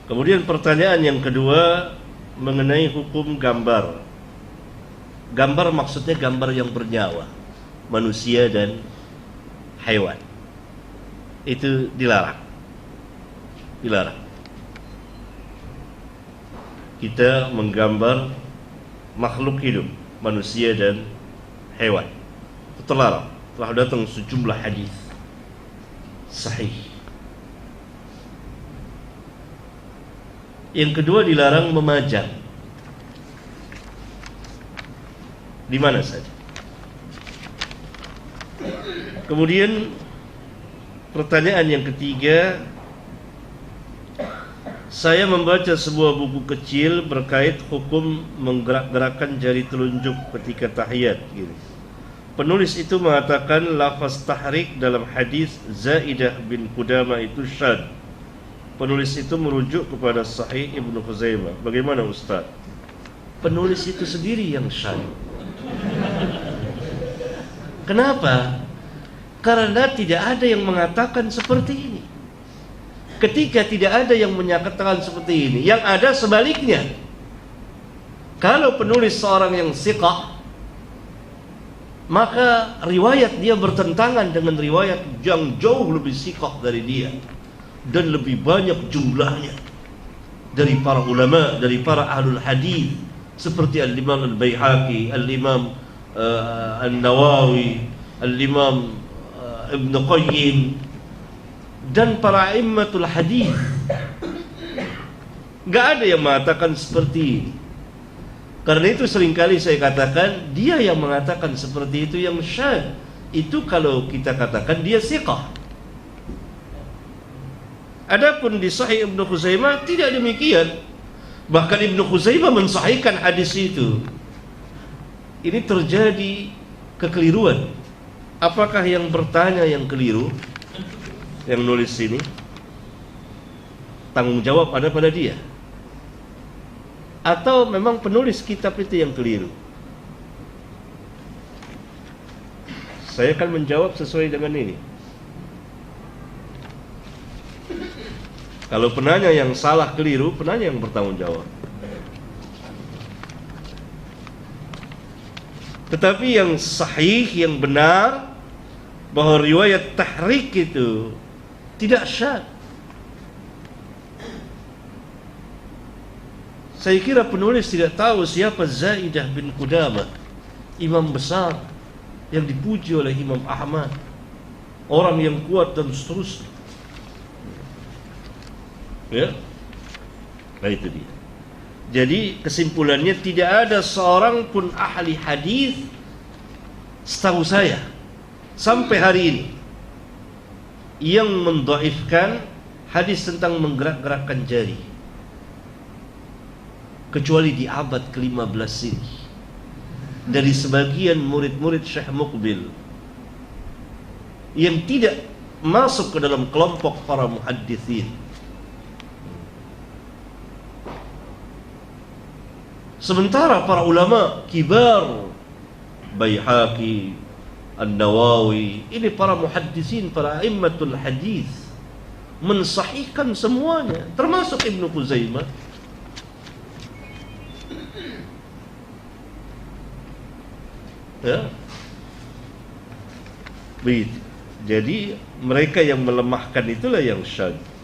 Kemudian pertanyaan yang kedua mengenai hukum gambar. Gambar maksudnya gambar yang bernyawa, manusia dan hewan. Itu dilarang. Dilarang. Kita menggambar makhluk hidup, manusia dan hewan. Itu terlarang. Telah datang sejumlah hadis sahih. Yang kedua, dilarang memajang di mana saja. Kemudian pertanyaan yang ketiga, saya membaca sebuah buku kecil berkait hukum menggerak-gerakkan jari telunjuk ketika tahiyat gitu. Penulis itu mengatakan lafaz tahrik dalam hadis Zaidah bin Qudamah itu syadz. Penulis itu merujuk kepada Sahih Ibnu Khuzaimah. Bagaimana Ustaz? Penulis itu sendiri yang syadz. Kenapa? Karena tidak ada yang mengatakan seperti ini. Ketika tidak ada yang menyatakan seperti ini, yang ada sebaliknya. Kalau penulis seorang yang thiqah, maka riwayat dia bertentangan dengan riwayat yang jauh lebih thiqah dari dia dan lebih banyak jumlahnya dari para ulama, dari para ahlul hadis seperti Al-Imam Al-Baihaqi, Al-Imam An-Nawawi, Al-Imam Ibn Qayyim dan para immatul hadis. Gak ada yang mengatakan seperti ini. Karena itu seringkali saya katakan dia yang mengatakan seperti itu yang syadz. Itu kalau kita katakan dia thiqah. Adapun di Sahih Ibnu Khuzaimah tidak demikian. Bahkan Ibnu Khuzaimah mensahihkan hadis itu. Ini terjadi kekeliruan. Apakah yang bertanya yang keliru? Yang nulis ini tanggung jawab ada pada dia, atau memang penulis kitab itu yang keliru? Saya akan menjawab sesuai dengan ini. Kalau penanya yang salah keliru, penanya yang bertanggung jawab. Tetapi yang sahih, yang benar, bahwa riwayat tahrik itu tidak syadz. Saya kira penulis tidak tahu siapa Zaidah bin Qudamah, imam besar yang dipuji oleh Imam Ahmad, orang yang kuat dan seterusnya. Ya, nah itu dia. Jadi kesimpulannya tidak ada seorang pun ahli hadis setahu saya sampai hari ini yang mendhaifkan hadis tentang menggerak-gerakkan jari, kecuali di abad ke-15 ini dari sebagian murid-murid Syekh Muqbil yang tidak masuk ke dalam kelompok para muhadditsin. Sementara para ulama kibar, Baihaqi, An-Nawawi, ini para muhaddisin, para a'immatul hadis, mensahihkan semuanya, termasuk Ibnu Khuzaimah. Ya. Begitu. Jadi mereka yang melemahkan itulah yang syadz.